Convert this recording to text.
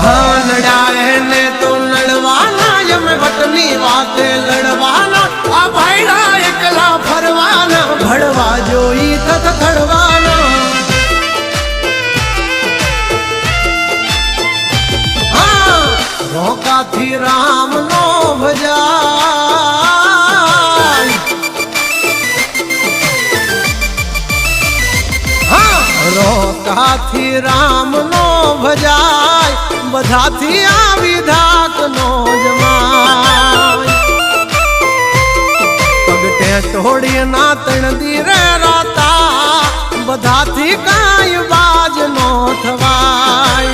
हाँ लड़ाए ने तो लड़वाना यम वतनी वाते लड़वाना आ भाईड़ा एकला फरवाना भड़वा जोई तथ थड़वाना हाँ रोका थी राम नो भजाय हाँ रोका थी राम नो भजाय बधा थी आ विधाक नो जमाय पगटे तोड़ी ना तण दी रे राता बधा थी काई बाज नो थवाय